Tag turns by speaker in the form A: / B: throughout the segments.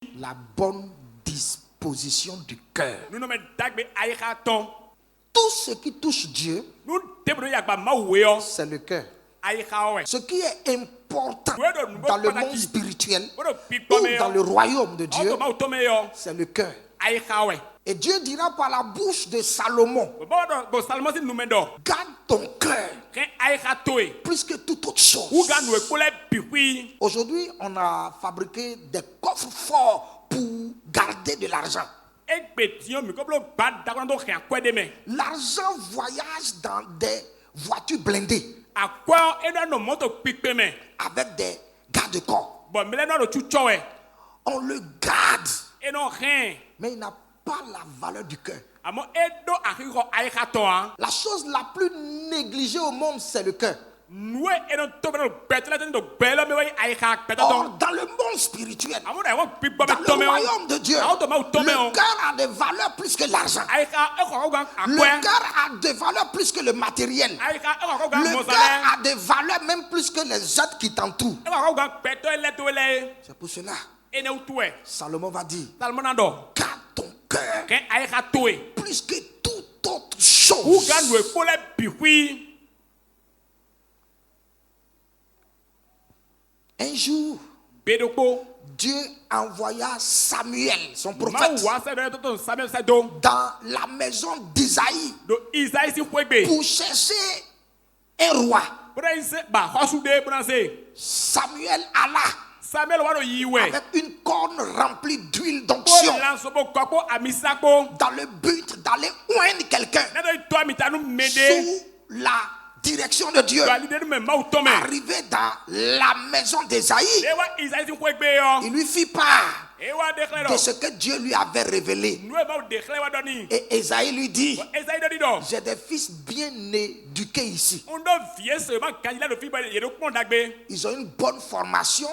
A: La bonne disposition du cœur. Tout ce qui touche Dieu, c'est le cœur. Ce qui est important dans le monde spirituel ou dans le royaume de Dieu, c'est le cœur. Et Dieu dira par la bouche de Salomon, garde ton cœur plus que toute autre chose. Aujourd'hui, on a fabriqué des coffres forts pour garder de l'argent. L'argent voyage dans des voitures blindées avec des garde-corps. On le garde, mais il n'a pas la valeur du cœur. La chose la plus négligée au monde, c'est le cœur. Or, dans le monde spirituel, dans le royaume de Dieu, le cœur a des valeurs plus que l'argent. Le cœur a des valeurs plus que le matériel. Le cœur a des valeurs même plus que les êtres qui t'entourent. C'est pour cela Salomon va dire, garde ton cœur plus que toute autre chose. Un jour, Dieu envoya Samuel, son prophète, dans la maison d'Isaïe pour chercher un roi. Samuel alla avec une corne remplie d'huile d'onction dans le but d'aller oindre quelqu'un sous la direction de Dieu. Arrivé dans la maison d'Ésaïe, il lui fit part de ce que Dieu lui avait révélé. Et Ésaïe lui dit, j'ai des fils bien éduqués ici. Ils ont une bonne formation,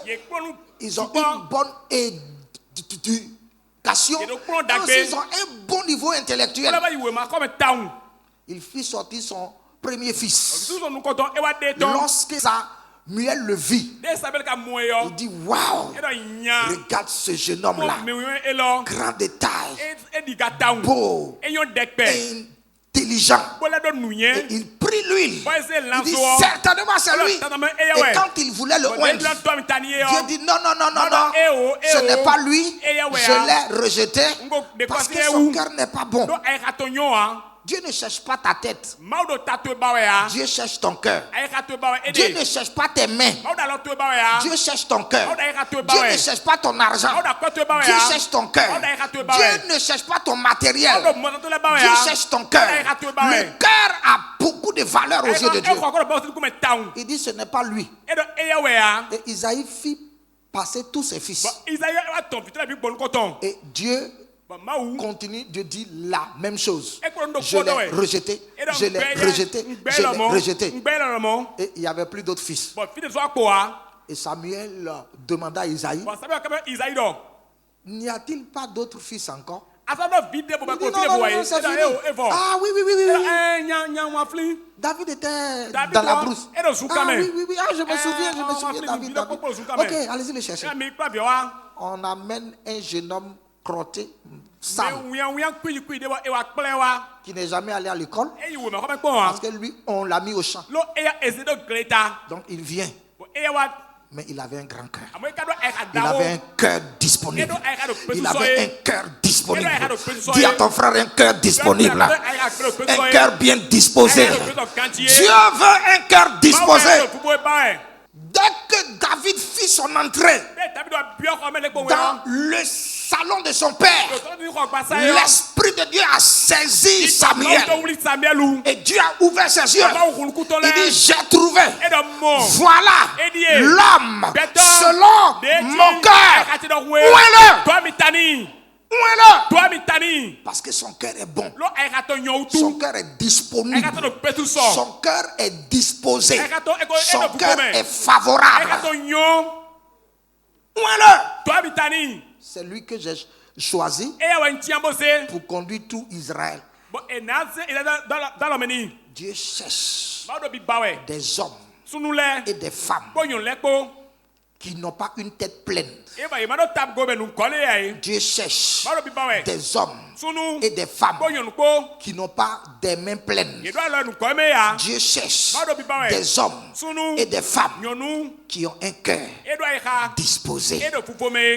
A: ils ont une bonne éducation, ils ont un bon niveau intellectuel. Il fit sortir son premier fils. Lorsque Samuel le vit, il dit, waouh, regarde ce jeune homme là, grand de taille, beau, intelligent. Et il prit l'huile. Il dit, certainement c'est lui. Et quand il voulait le oindre, Dieu dit, non, ce n'est pas lui, je l'ai rejeté parce que son cœur n'est pas bon. Dieu ne cherche pas ta tête. Dieu cherche ton cœur. Dieu ne cherche pas tes mains. Dieu cherche ton cœur. Dieu ne cherche pas ton argent. Dieu cherche ton cœur. Dieu ne cherche pas ton matériel. Dieu cherche ton cœur. Le cœur a beaucoup de valeur aux yeux de Dieu. Il dit, ce n'est pas lui. Et Isaïe fit passer tous ses fils. Et Dieu continue de dire la même chose. Je l'ai rejeté, je l'ai rejeté, je l'ai rejeté. Et il n'y avait plus d'autres fils. Et Samuel demanda à Isaïe, n'y a-t-il pas d'autres fils encore? Il dit, non, c'est fini. Ah oui. David était dans la brousse. Ah oui, je me souviens, David. Ok, allez-y le chercher. On amène un jeune homme crotté, sale, qui n'est jamais allé à l'école, parce que lui, on l'a mis au champ. Donc il vient. Mais il avait un grand cœur. Il avait un cœur disponible. Il avait un cœur disponible. Dis à ton frère, un cœur disponible. Un cœur bien disposé. Dieu veut un cœur disposé. Dès que David fit son entrée dans le salon de son père, l'Esprit de Dieu a saisi Samuel. Et Dieu a ouvert ses yeux. Il dit, j'ai trouvé. Voilà l'homme selon mon cœur. Où-est-le? Parce que son cœur est bon. Son cœur est disponible. Son cœur est disposé. Son cœur est favorable. Où est-le? C'est lui que j'ai choisi pour conduire tout Israël. Dieu cherche des hommes et des femmes qui n'ont pas une tête pleine. Dieu cherche des hommes et des femmes qui n'ont pas des mains pleines. Dieu cherche des hommes et des femmes qui ont un cœur disposé.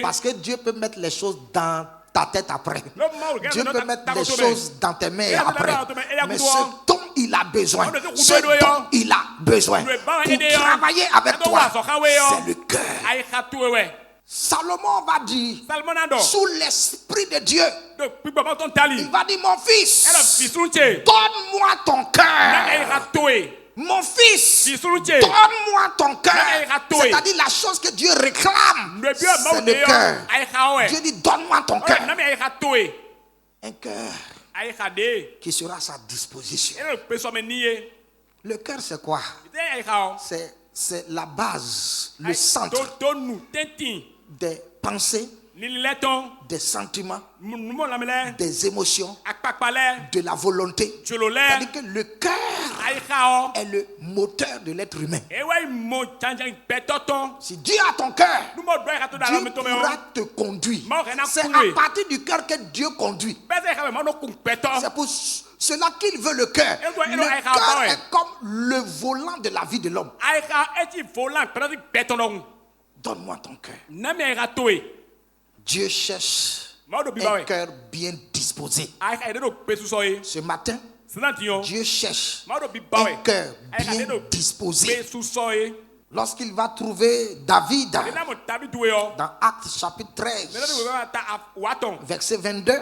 A: Parce que Dieu peut mettre les choses dans ta tête après. Dieu peut mettre les choses dans tes mains après. Mais ce dont il a besoin, pour travailler avec toi, c'est le cœur. Salomon va dire, sous l'esprit de Dieu, il va dire, mon fils, donne-moi ton cœur. Mon fils, donne-moi ton cœur. C'est-à-dire la chose que Dieu réclame, c'est le cœur. Dieu dit, donne-moi ton cœur. Un cœur qui sera à sa disposition. Le cœur, c'est quoi? C'est la base, le centre des pensées, des sentiments, des émotions, de la volonté. C'est-à-dire que le cœur est le moteur de l'être humain. Si Dieu a ton cœur, Dieu pourra te conduire. C'est à partir du cœur que Dieu conduit. C'est pour cela qu'il veut le cœur. Le cœur est comme le volant de la vie de l'homme. Donne-moi ton cœur. Dieu cherche un cœur bien disposé. Ce matin, Dieu cherche un cœur bien disposé. Lorsqu'il va trouver David dans Actes chapitre 13, verset 22,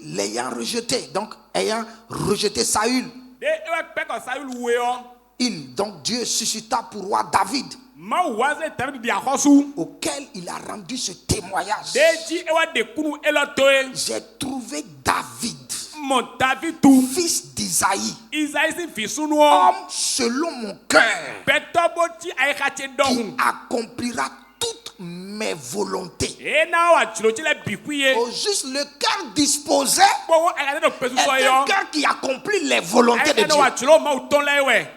A: l'ayant rejeté, donc ayant rejeté Saül, donc Dieu suscita pour roi David, auquel il a rendu ce témoignage. J'ai trouvé David, fils d'Isaïe, homme selon mon cœur, qui accomplira toutes mes volontés. Au juste le cœur disposé est un cœur qui accomplit les volontés de Dieu.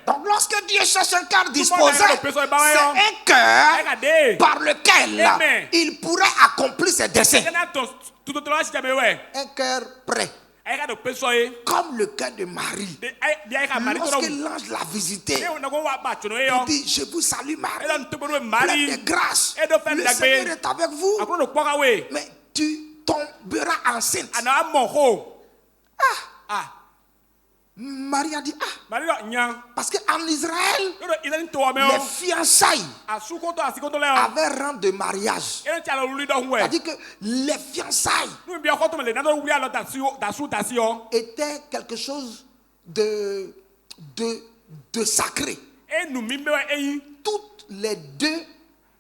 A: Donc lorsque Dieu cherche un cœur disposé, c'est un cœur par lequel il pourrait accomplir ses desseins. Un cœur prêt. Comme le cœur de Marie. Lorsque l'ange l'a visité, il dit, je vous salue Marie, pleine de grâce, le Seigneur est avec vous, mais tu tomberas enceinte. Marie a dit, parce qu'en Israël, les fiançailles avaient rang de mariage. C'est-à-dire que les fiançailles étaient quelque chose de sacré. Toutes les deux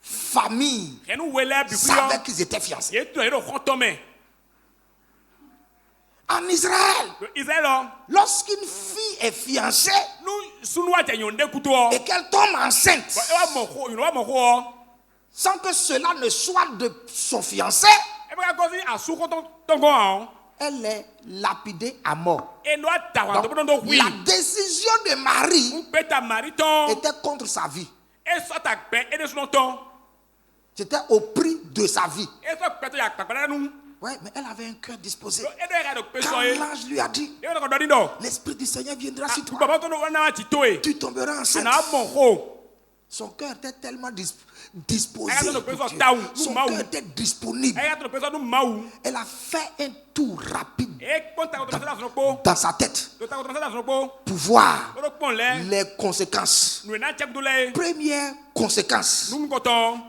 A: familles savaient qu'ils étaient fiancés. En Israël, lorsqu'une fille est fiancée et qu'elle tombe enceinte, sans que cela ne soit de son fiancé, elle est lapidée à mort. Donc, la décision de Marie était contre sa vie. C'était au prix de sa vie. Oui, mais elle avait un cœur disposé. Quand l'ange lui a dit, l'Esprit du Seigneur viendra sur toi, tu tomberas enceinte. Son cœur était tellement disposé. Son cœur était disponible. Elle a fait un tour rapide dans sa tête pour voir les conséquences. Première conséquence,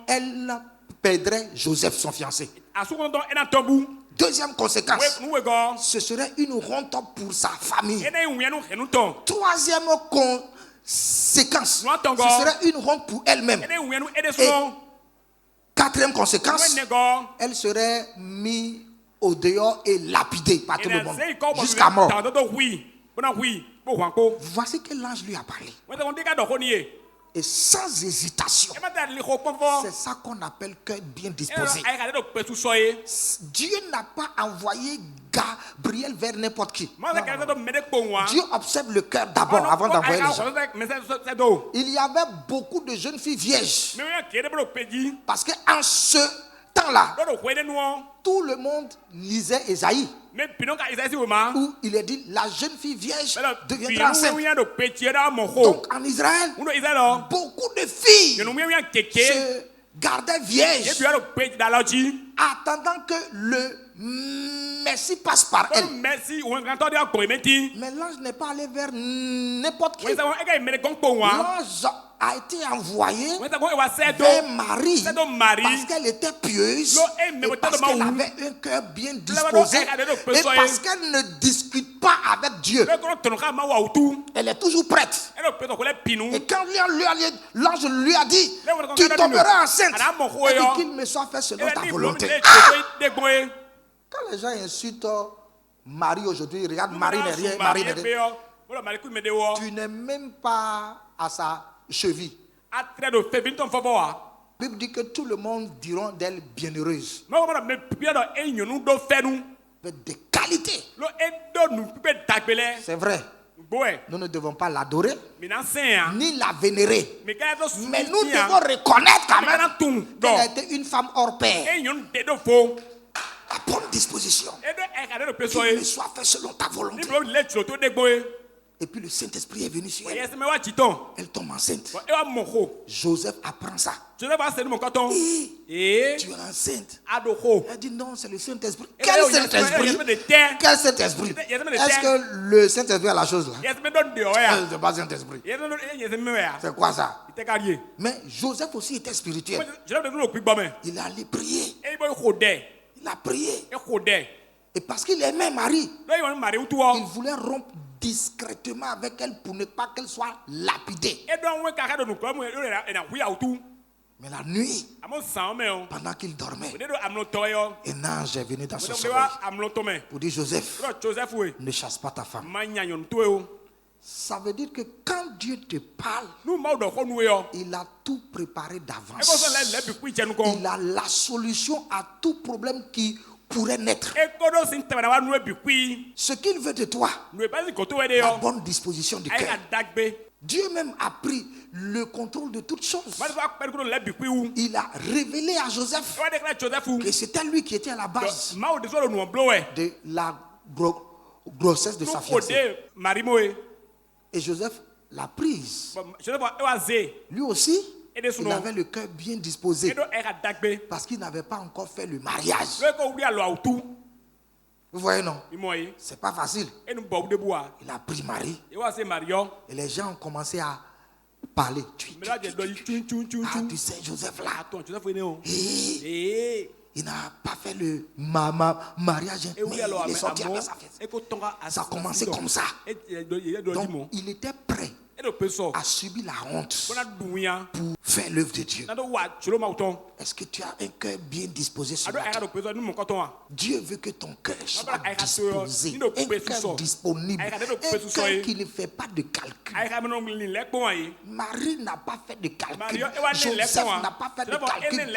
A: elle perdrait Joseph, son fiancé. Deuxième conséquence, ce serait une honte pour sa famille. Troisième conséquence, ce serait une honte pour elle-même. Et quatrième conséquence, elle serait mise au dehors et lapidée par tout le monde jusqu'à mort. Voici que l'ange lui a parlé. et sans hésitation. C'est ça qu'on appelle cœur bien disposé. Dieu n'a pas envoyé Gabriel vers n'importe qui. Non. Dieu observe le cœur d'abord avant d'envoyer les gens. Il y avait beaucoup de jeunes filles vierges. Parce qu'en ce temps-là, tout le monde lisait Ésaïe, où il est dit la jeune fille vierge deviendra enceinte. Donc en Israël, beaucoup de filles se gardaient vierges, attendant que le Messie passe par elle. Mais l'ange n'est pas allé vers n'importe qui. L'ange a été envoyé vers Marie parce qu'elle était pieuse et parce qu'elle avait un cœur bien disposé et parce qu'elle ne discute pas avec Dieu. Elle est toujours prête. Et quand l'ange lui a dit tu tomberas enceinte, elle dit qu'il me soit fait selon ta volonté. Quand les gens insultent Marie aujourd'hui, regarde, Marie n'est rien, Marie n'est rien. Tu n'es même pas à sa cheville. La Bible dit que tout le monde diront d'elle bienheureuse. Avec des qualités. C'est vrai. Nous ne devons pas l'adorer ni la vénérer. Mais nous devons reconnaître quand même qu'elle a été une femme hors pair. À bonne disposition. Qu'il me soit fait selon ta volonté. Et puis le Saint-Esprit est venu sur elle. Elle tombe enceinte. Joseph apprend ça. Et tu es enceinte. Elle dit non, c'est le Saint-Esprit. Quel Saint-Esprit? Quel Saint-Esprit? Est-ce que le Saint-Esprit a la chose là? C'est pas Saint-Esprit. C'est quoi ça? Mais Joseph aussi était spirituel. Il a allé prier. Il a prié. Et parce qu'il aimait Marie, il voulait rompre discrètement avec elle pour ne pas qu'elle soit lapidée. Mais la nuit, pendant qu'il dormait, un ange est venu dans son sommeil pour dire Joseph, ne chasse pas ta femme. Ça veut dire que quand Dieu te parle, il a tout préparé d'avance. Il a la solution à tout problème qui pourrait naître. Ce qu'il veut de toi, la bonne disposition du cœur. Dieu même a pris le contrôle de toutes choses. Il a révélé à Joseph que c'était lui qui était à la base de la grossesse de sa fiancée. Et Joseph l'a prise. Lui aussi, il avait le cœur bien disposé parce qu'il n'avait pas encore fait le mariage. Vous voyez, non? C'est pas facile. Il a pris Marie. Et les gens ont commencé à parler. Ah, tu sais, Joseph là. Il n'a pas fait le mariage. Mais il est sorti avec sa fiancée. Ça a commencé comme ça. Donc, il était prêt a subi la honte pour faire l'œuvre de Dieu. Est-ce que tu as un cœur bien disposé sur toi? Dieu veut que ton cœur soit disposé, un cœur disponible, un cœur qui ne fait pas de calcul. Marie n'a pas fait de calcul. Joseph n'a pas fait de calcul. Il dit,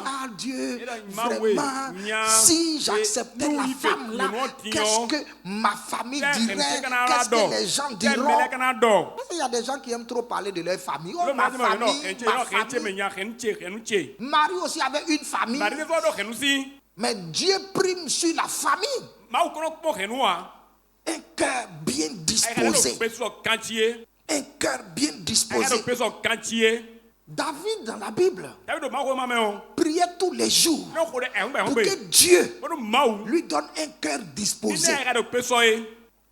A: ah Dieu, vraiment, si j'acceptais la femme là, qu'est-ce que ma famille dirait? Qu'est-ce que les gens diront? Il y a des gens qui aiment trop parler de leur famille. Oh, ma famille, ma famille. Marie aussi avait une famille. Mais Dieu prime sur la famille. Un cœur bien disposé. Un cœur bien disposé. David dans la Bible priait tous les jours pour que Dieu lui donne un cœur disposé.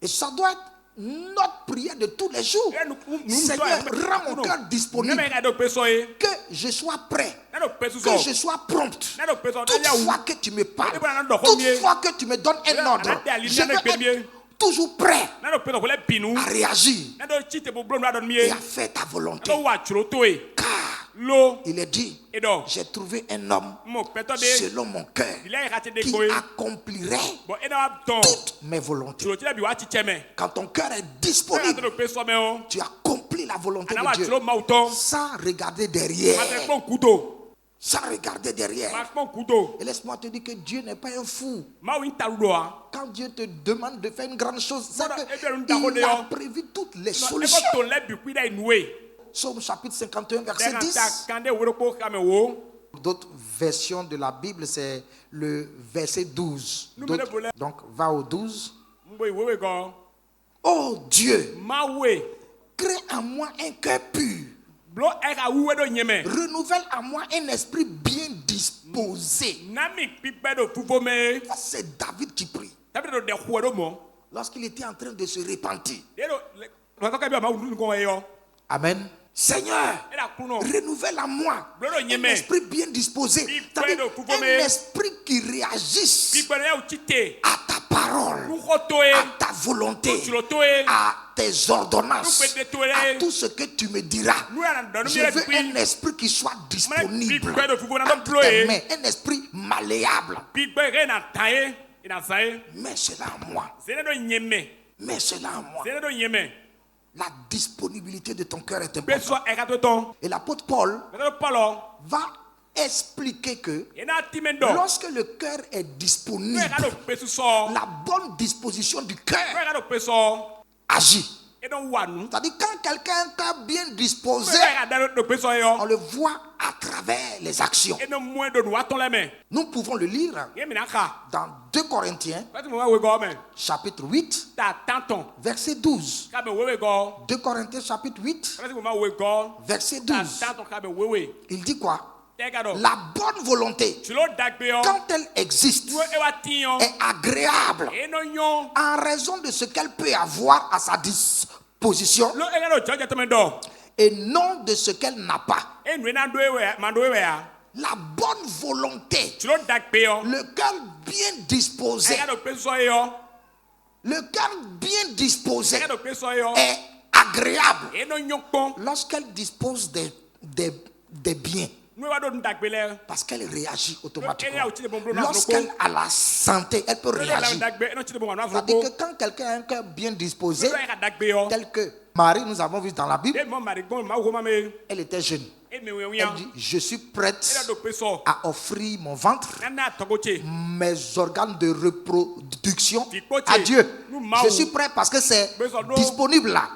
A: Et ça doit être notre prière de tous les jours. Seigneur, rends mon cœur disponible, que je sois prêt, que je sois prompte. Toutefois que tu me parles, toutefois que tu me donnes un ordre, je veux être toujours prêt à réagir et à faire ta volonté. Car Il est dit, j'ai trouvé un homme selon mon cœur qui accomplirait toutes mes volontés. Quand ton cœur est disponible, tu accomplis la volonté de Dieu sans regarder derrière. Sans regarder derrière. Et laisse-moi te dire que Dieu n'est pas un fou. Quand Dieu te demande de faire une grande chose, c'est qu'il a prévu toutes les solutions. Psaume chapitre 51, verset 10. D'autres versions de la Bible, c'est le verset 12. Donc, va au 12. Oh Dieu, crée en moi un cœur pur. Renouvelle à moi un esprit bien disposé. Ça, c'est David qui prie. Lorsqu'il était en train de se repentir. Amen. Seigneur, renouvelle à moi un esprit bien disposé. Un esprit qui réagisse à ta parole, à ta volonté, à tes ordonnances, à tout ce que tu me diras. Je veux un esprit qui soit disponible entre tes mains, un esprit malléable. Mets cela en moi. Mets cela en moi. La disponibilité de ton cœur est importante. Et l'apôtre Paul va expliquer que lorsque le cœur est disponible, la bonne disposition du cœur agit. C'est-à-dire quand quelqu'un a un cœur bien disposé, on le voit à travers les actions. Nous pouvons le lire dans 2 Corinthiens chapitre 8 verset 12. 2 Corinthiens chapitre 8 verset 12. Il dit quoi? La bonne volonté, quand elle existe, est agréable en raison de ce qu'elle peut avoir à sa disposition et non de ce qu'elle n'a pas. La bonne volonté, le cœur bien disposé, est agréable lorsqu'elle dispose des biens. Parce qu'elle réagit automatiquement. Lorsqu'elle a la santé, elle peut réagir. C'est-à-dire que quand quelqu'un a un cœur bien disposé, tel que Marie, nous avons vu dans la Bible, elle était jeune. Elle dit, je suis prête à offrir mon ventre, mes organes de reproduction à Dieu. Je suis prête parce que c'est disponible là.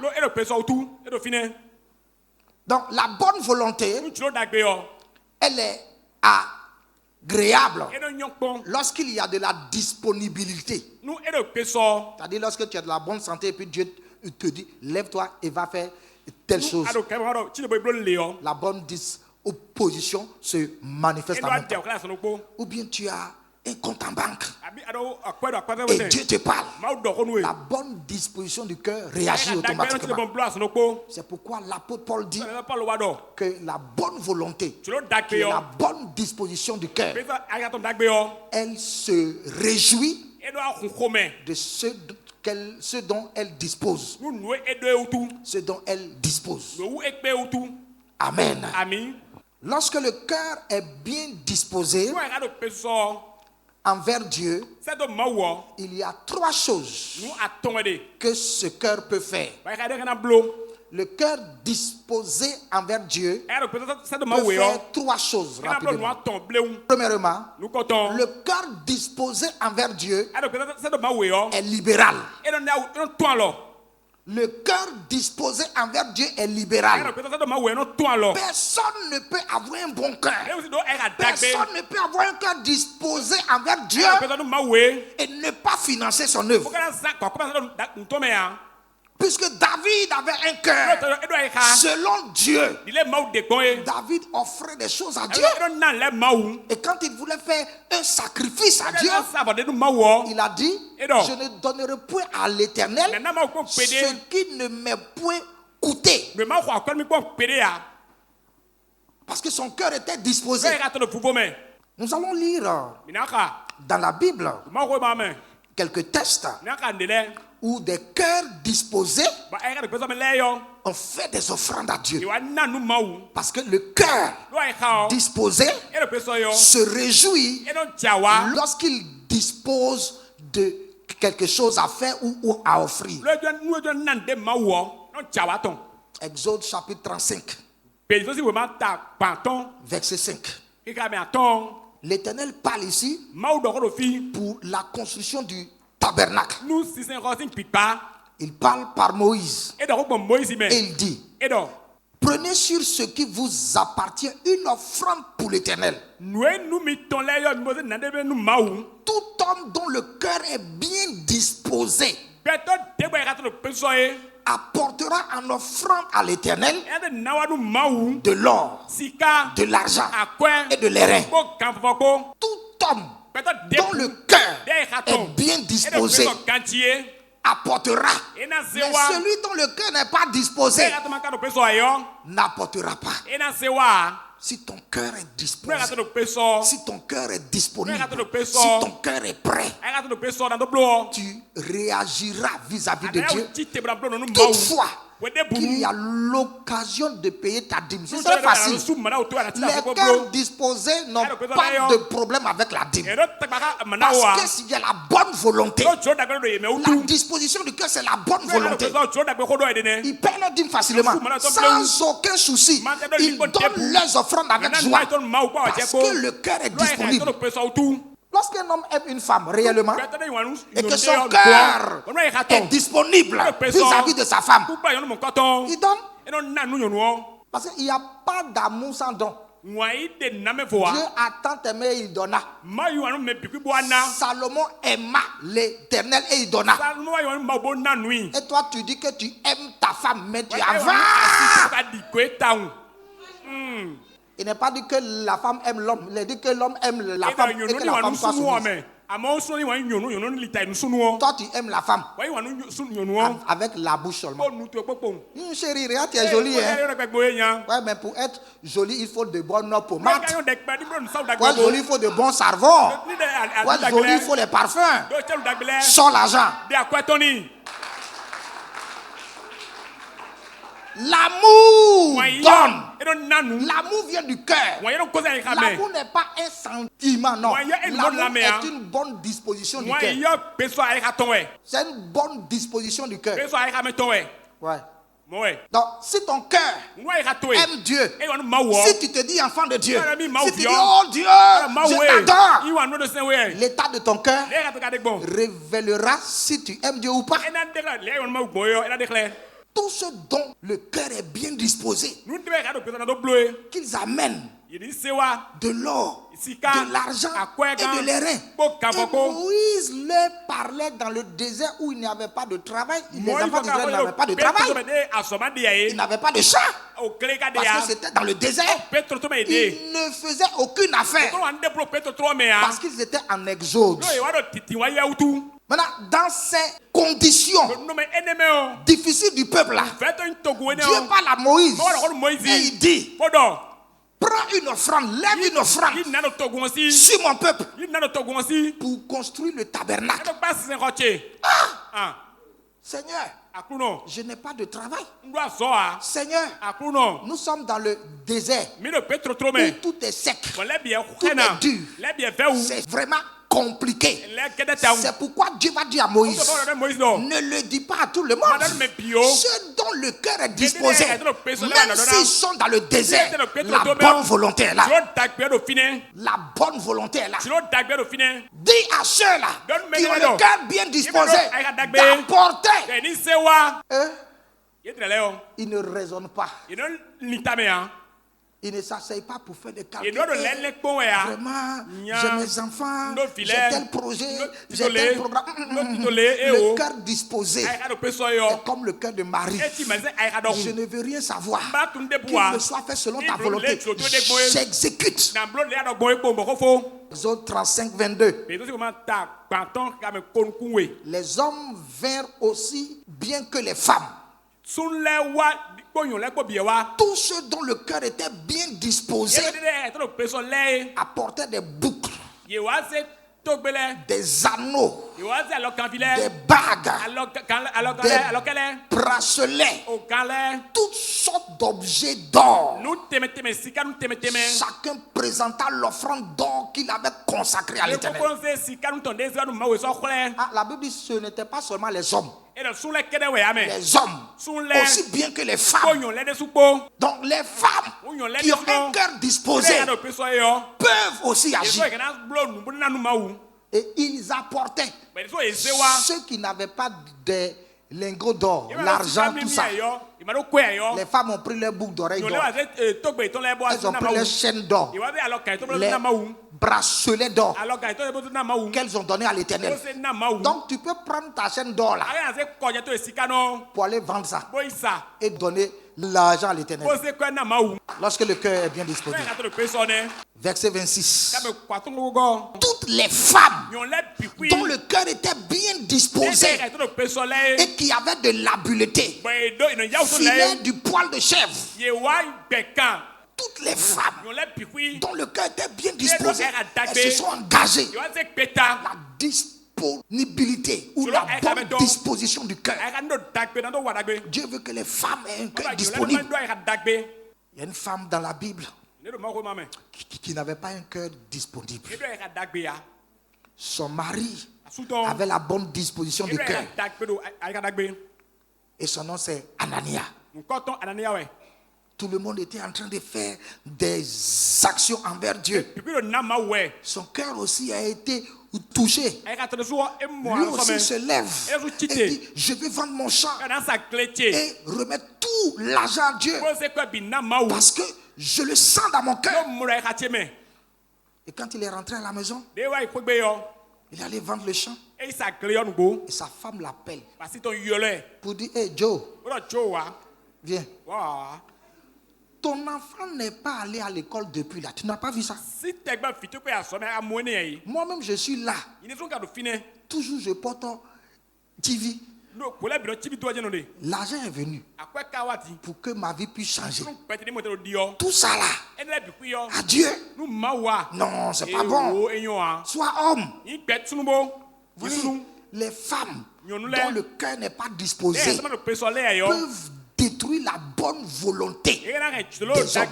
A: Donc la bonne volonté, elle est agréable lorsqu'il y a de la disponibilité. C'est-à-dire lorsque tu as de la bonne santé et puis Dieu te dit, lève-toi et va faire telle chose. La bonne disposition se manifeste en même temps. Ou bien tu as un compte en banque et Dieu te parle. La bonne disposition du cœur réagit automatiquement. C'est pourquoi l'apôtre Paul dit que la bonne volonté, qui est la bonne disposition du cœur, elle se réjouit de ce dont elle dispose. Ce dont elle dispose. Amen. Lorsque le cœur est bien disposé envers Dieu, il y a 3 choses que ce cœur peut faire. Le cœur disposé envers Dieu peut faire 3 choses rapidement. Premièrement, le cœur disposé envers Dieu est libéral. Le cœur disposé envers Dieu est libéral. Personne ne peut avoir un bon cœur. Personne ne peut avoir un cœur disposé envers Dieu et ne pas financer son œuvre. Puisque David avait un cœur selon Dieu, David offrait des choses à Dieu. Et quand il voulait faire un sacrifice à Dieu, il a dit, je ne donnerai point à l'Éternel ce qui ne m'est point coûté. Parce que son cœur était disposé. Nous allons lire dans la Bible quelques textes où des cœurs disposés on fait des offrandes à Dieu. Parce que le cœur disposé se réjouit lorsqu'il dispose de quelque chose à faire ou à offrir. Exode chapitre 35, verset 5. L'Éternel parle ici pour la construction du tabernacle. Il parle par Moïse. Et il dit: prenez sur ce qui vous appartient une offrande pour l'Éternel. Tout homme dont le cœur est bien disposé apportera en offrande à l'Éternel de l'or, de l'argent et de l'airain. Tout homme dont le cœur est bien disposé apportera. Mais celui dont le cœur n'est pas disposé n'apportera pas. Si ton cœur est disposé, si ton cœur est disponible, si ton cœur est prêt, tu réagiras vis-à-vis de Dieu. Toutefois, qu'il y a l'occasion de payer ta dîme. C'est très facile. Les cœurs disposés n'ont pas de problème avec la dîme. Parce que s'il y a la bonne volonté, la disposition du cœur, c'est la bonne volonté. Ils payent leur dîme facilement, sans aucun souci. Ils donnent leurs offrandes avec joie, parce que le cœur est disponible. Lorsqu'un homme aime une femme réellement et que son cœur est disponible vis-à-vis de sa femme, il donne. Parce qu'il n'y a pas d'amour sans don. Dieu a tant aimé, il donna. Salomon aima l'Éternel et il donna. Et toi tu dis que tu aimes ta femme, mais tu avares. Il n'est pas dit que la femme aime l'homme. Il est dit que l'homme aime la femme et que la femme soit soumise. Toi, tu aimes la femme avec la bouche seulement. Chérie, regarde, tu es jolie. Hein? Ouais, mais pour être jolie, il faut de bonnes pommades. Pour être jolie, il faut de bons savons. Pour être jolie, il faut les parfums. Sans l'argent. L'amour donne. L'amour vient du cœur. L'amour n'est pas un sentiment, non. L'amour est une bonne disposition du cœur. C'est une bonne disposition du cœur. Ouais. Donc, si ton cœur aime Dieu, si tu te dis enfant de Dieu, si tu dis oh Dieu, je t'adore, l'état de ton cœur révélera si tu aimes Dieu ou pas. Tout ce dont le cœur est bien disposé, qu'ils amènent de l'or, de l'argent et de l'airain. Et Moïse leur parlait dans le désert où il n'y avait pas de travail. Les enfants d'Israël n'avaient pas de travail. Ils n'avaient pas de champ. Parce que c'était dans le désert. Ils ne faisaient aucune affaire. Parce qu'ils étaient en exode. Maintenant, dans ces conditions difficiles du peuple là, Dieu parle à Moïse et il dit: prends une offrande, lève une offrande sur mon peuple pour construire le tabernacle. Seigneur, je n'ai pas de travail. Seigneur, nous sommes dans le désert où tout est sec, tout est dur. C'est vraiment compliqué. C'est pourquoi Dieu va dire à Moïse: ne le dis pas à tout le monde. Ceux dont le cœur est disposé, même s'ils sont dans le désert, la bonne volonté est là. La bonne volonté est là. Dis à ceux-là qui ont le cœur bien disposé d'apporter. Ils ne raisonnent pas. Ils ne s'asseyent pas pour faire des calculs. Vraiment, j'ai mes enfants, j'ai tel projet, j'ai tel programme. Le cœur disposé est comme le cœur de Marie. Je ne veux rien savoir. Qu'il me soit fait selon ta volonté. J'exécute. Exode 35, 22. Les hommes vinrent aussi bien que les femmes. Tous ceux dont le cœur était bien disposé apportaient des boucles, des anneaux, des bagues, des bracelets, toutes sortes d'objets d'or. Chacun présenta l'offrande d'or qu'il avait consacrée à l'Éternel. La Bible dit que ce n'était pas seulement les hommes. Les hommes, aussi bien que les femmes. Donc les femmes qui ont un cœur disposé peuvent aussi agir. Et ils apportaient. Ceux qui n'avaient pas de lingots d'or, l'argent, tout ça. Les femmes ont pris leurs boucles d'oreilles d'or. Elles ont pris leurs chaînes d'or. Les bracelets d'or qu'elles ont donné à l'Éternel. Donc tu peux prendre ta chaîne d'or là pour aller vendre ça et donner l'argent à l'Éternel lorsque le cœur est bien disposé. Verset 26. Toutes les femmes dont le cœur était bien disposé et qui avaient de l'habileté filaient du poil de chèvre. Toutes les femmes dont le cœur était bien disposé, elles se sont engagées. La disponibilité ou la bonne disposition du cœur. Dieu veut que les femmes aient un cœur disponible. Il y a une femme dans la Bible qui n'avait pas un cœur disponible. Son mari avait la bonne disposition du cœur. Et son nom c'est Anania. Tout le monde était en train de faire des actions envers Dieu. Son cœur aussi a été touché. Lui aussi se lève et dit, je vais vendre mon champ et remettre tout l'argent à Dieu parce que je le sens dans mon cœur. Et quand il est rentré à la maison, il allait vendre le champ et sa femme l'appelle pour dire, hey Joe, viens. Ton enfant n'est pas allé à l'école depuis là. Tu n'as pas vu ça? Moi-même, je suis là. Toujours, je porte un TV. L'argent est venu pour que ma vie puisse changer. Tout ça là, à Dieu. Non, c'est pas bon. Sois homme. Voyez, les femmes dont le cœur n'est pas disposé peuvent détruire la bonne volonté des hommes.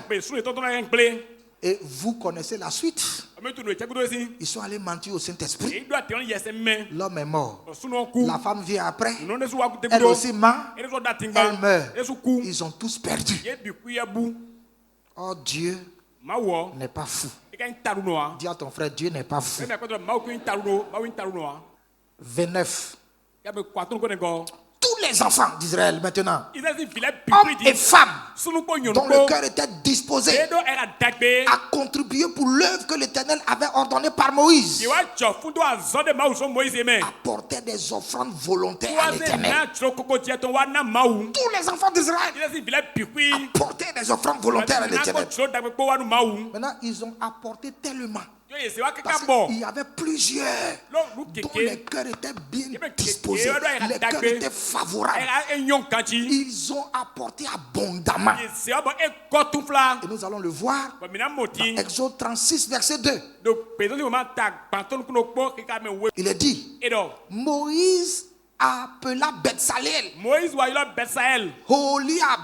A: Et vous connaissez la suite. Ils sont allés mentir au Saint-Esprit. L'homme est mort. La femme vient après. Elle aussi ment. Elle meurt. Ils ont tous perdu. Oh, Dieu n'est pas fou. Dis à ton frère, Dieu n'est pas fou. 29. Tous les enfants d'Israël maintenant, hommes et femmes dont le cœur était disposé à contribuer pour l'œuvre que l'Éternel avait ordonnée par Moïse, apportaient des offrandes volontaires à l'Éternel. Tous les enfants d'Israël apportaient des offrandes volontaires à l'Éternel. Maintenant, ils ont apporté tellement. Parce qu'il y avait plusieurs dont les cœurs étaient bien disposés, les cœurs étaient favorables. Ils ont apporté abondamment. Et nous allons le voir dans Exode 36, verset 2. Il est dit, Moïse appela Betsalel, Oholiab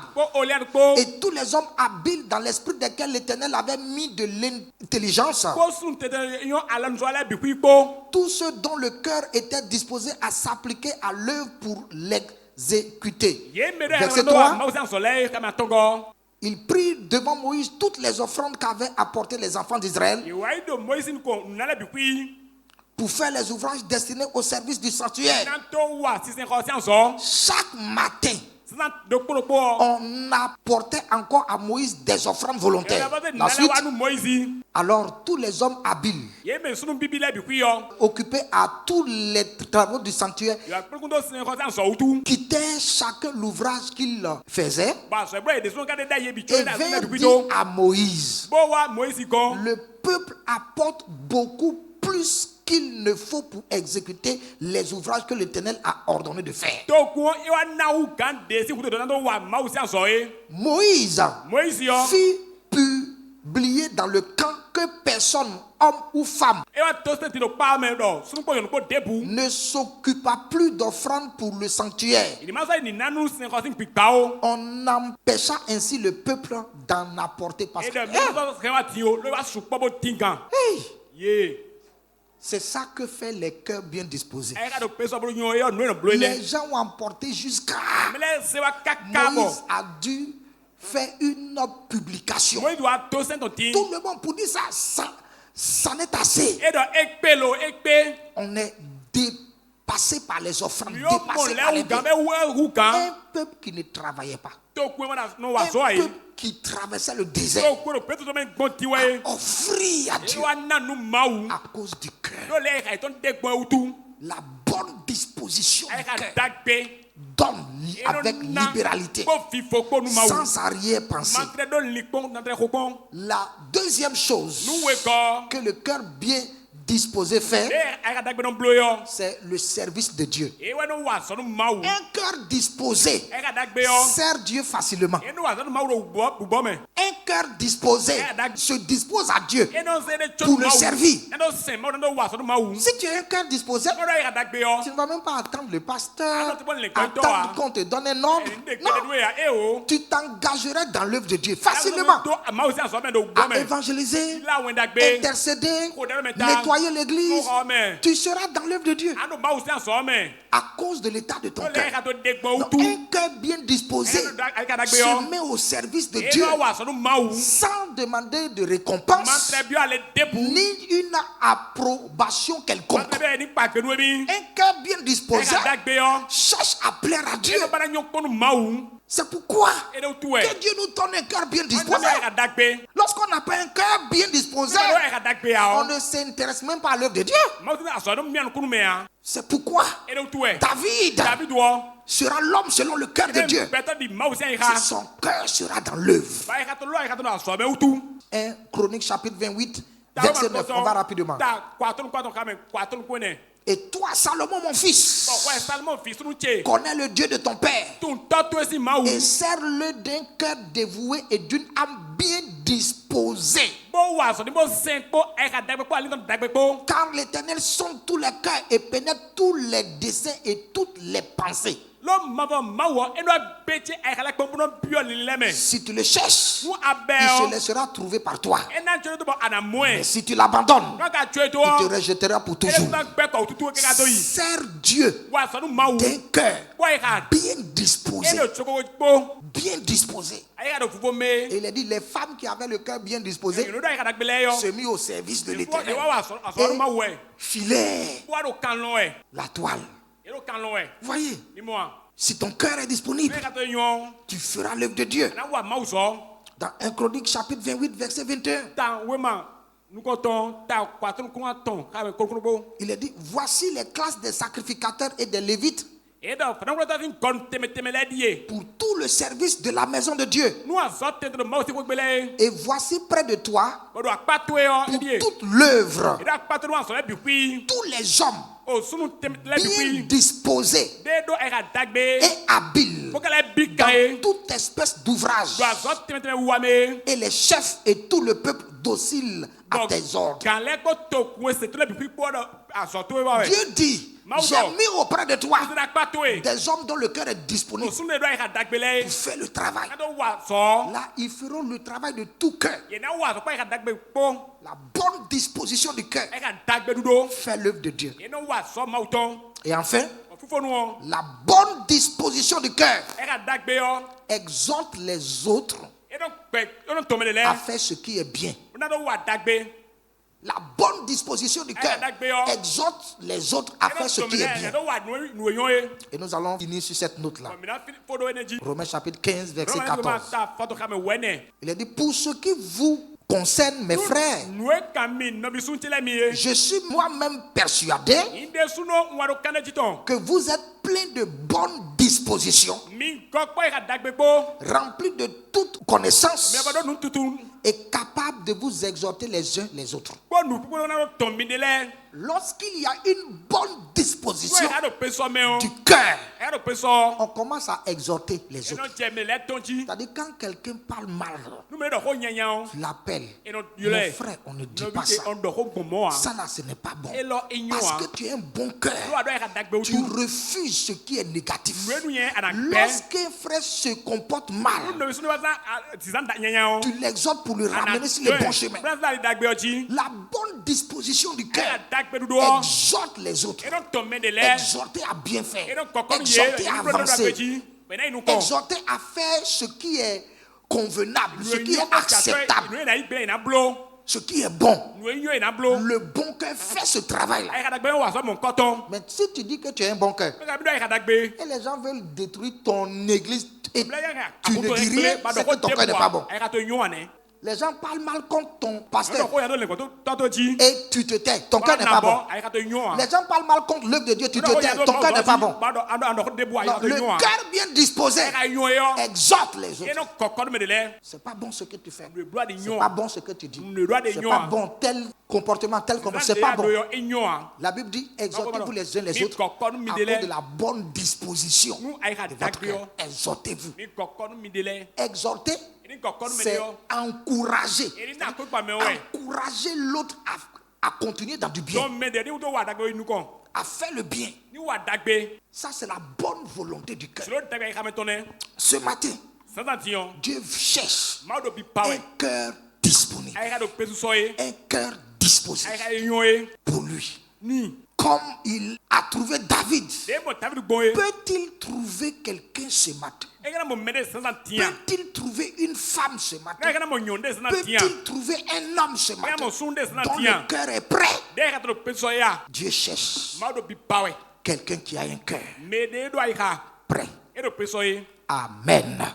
A: et tous les hommes habiles dans l'esprit desquels l'Éternel avait mis de l'intelligence. Tous ceux dont le cœur était disposé à s'appliquer à l'œuvre pour l'exécuter. Verset 3. Il prit devant Moïse toutes les offrandes qu'avaient apportées les enfants d'Israël pour faire les ouvrages destinés au service du sanctuaire. Chaque matin, on apportait encore à Moïse des offrandes volontaires. Ensuite, alors tous les hommes habiles, occupés à tous les travaux du sanctuaire, quittaient chacun l'ouvrage qu'il faisait et vinrent dire à Moïse, le peuple apporte beaucoup plus qu'il ne faut pour exécuter les ouvrages que l'Éternel a ordonné de faire. Moïse fit publier dans le camp que personne, homme ou femme, ne s'occupa plus d'offrandes pour le sanctuaire, on empêcha ainsi le peuple d'en apporter. Parce que c'est ça que fait les cœurs bien disposés. Les gens ont emporté jusqu'à Moïse a dû faire une publication. Tout le monde pour dire ça n'est assez. On est dépassé par les offrandes, dépassé par les biens. Un peuple qui ne travaillait pas. Un peuple qui traversait le désert a offert à Dieu à cause du cœur. La bonne disposition du cœur donne avec libéralité, sans arrière-pensée. La deuxième chose que le cœur bien disposé fait, c'est le service de Dieu. Un cœur disposé sert Dieu facilement. Un cœur disposé se dispose à Dieu pour le servir. Si tu as un cœur disposé, tu ne vas même pas attendre le pasteur, attendre qu'on te donne un ordre. Non, tu t'engagerais dans l'œuvre de Dieu facilement à évangéliser, intercéder, nettoyer l'église. Tu seras dans l'œuvre de Dieu à cause de l'état de ton cœur. Donc, un cœur bien disposé se met au service de Dieu sans demander de récompense ni une approbation quelconque. Un cœur bien disposé cherche à plaire à Dieu. C'est pourquoi que Dieu nous donne un cœur bien disposé. Lorsqu'on n'a pas un cœur bien disposé, on ne s'intéresse même pas à l'œuvre de Dieu. C'est pourquoi David sera l'homme selon le cœur de Dieu. Si son cœur sera dans l'œuvre. 1 Chronique chapitre 28, verset 9. On va rapidement. Et toi, Salomon, mon fils, connais le Dieu de ton père et sers-le d'un cœur dévoué et d'une âme bien disposée. Car l'Éternel sonde tous les cœurs et pénètre tous les desseins et toutes les pensées. Si tu le cherches, il se laissera trouver par toi. Mais si tu l'abandonnes, il te rejettera pour toujours. Sers Dieu d'un cœur bien disposé. Bien disposé. Et il a dit, les femmes qui avaient le cœur bien disposé se mis au service de l'Éternel et filèrent la toile. Voyez, si ton cœur est disponible, tu feras l'œuvre de Dieu. Dans 1 Chronique chapitre 28 verset 21, il est dit, voici les classes des sacrificateurs et des lévites pour tout le service de la maison de Dieu. Et voici près de toi pour toute l'œuvre tous les hommes bien disposés et habiles dans toute espèce d'ouvrage, et les chefs et tout le peuple docile à tes ordres. Dieu dit, j'ai mis auprès de toi des hommes dont le cœur est disponible pour faire le travail. Là, ils feront le travail de tout cœur. La bonne disposition du cœur fait l'œuvre de Dieu. Et enfin, la bonne disposition du cœur exhorte les autres à faire ce qui est bien. La bonne disposition du cœur exhorte les autres à faire ce qui est bien. Et nous allons finir sur cette note-là. Romains chapitre 15, verset 14. Il a dit, pour ce qui vous concerne, mes frères, je suis moi-même persuadé que vous êtes pleins de bonnes dispositions, remplis de toute connaissance et capables de vous exhorter les uns les autres. Lorsqu'il y a une bonne disposition, disposition du cœur, on commence à exhorter les autres. C'est-à-dire quand quelqu'un parle mal, tu l'appelles. Mon frère, on ne dit pas ça. Ça là, ce n'est pas bon. Parce que tu as un bon cœur. Tu refuses ce qui est négatif. Lorsqu'un frère se comporte mal, tu l'exhortes pour le ramener sur le bon chemin. La bonne disposition du cœur exhorte les autres. Exhorter à bien faire. Exhorter à avancer. Exhorter à faire ce qui est convenable, ce qui est acceptable, ce qui est bon. Le bon cœur fait ce travail-là. Mais si tu dis que tu as un bon cœur et les gens veulent détruire ton église et tu ne dis rien, c'est que ton cœur n'est pas bon. Les gens parlent mal contre ton pasteur et tu te tais, ton cœur n'est pas bon. Les gens parlent mal contre l'œuvre de Dieu, tu te tais, ton cœur n'est pas bon. Non, le cœur bien disposé exhorte les autres. C'est pas bon ce que tu fais. C'est pas bon ce que tu dis. C'est pas bon tel comportement, tel comportement. C'est pas bon. La Bible dit exhortez-vous les uns les autres à cause de la bonne disposition de votre cœur. Exhortez-vous. Exhorter, c'est encourager. Encourager l'autre à continuer dans du bien, à faire le bien. Ça, c'est la bonne volonté du cœur. Ce matin, Dieu cherche un cœur disponible, un cœur disposé pour lui. Comme il a trouvé David, peut-il trouver quelqu'un ce matin? Peut-il trouver une femme ce matin? Peut-il trouver un homme ce matin dont le cœur est prêt? Dieu cherche quelqu'un qui a un cœur prêt. Amen.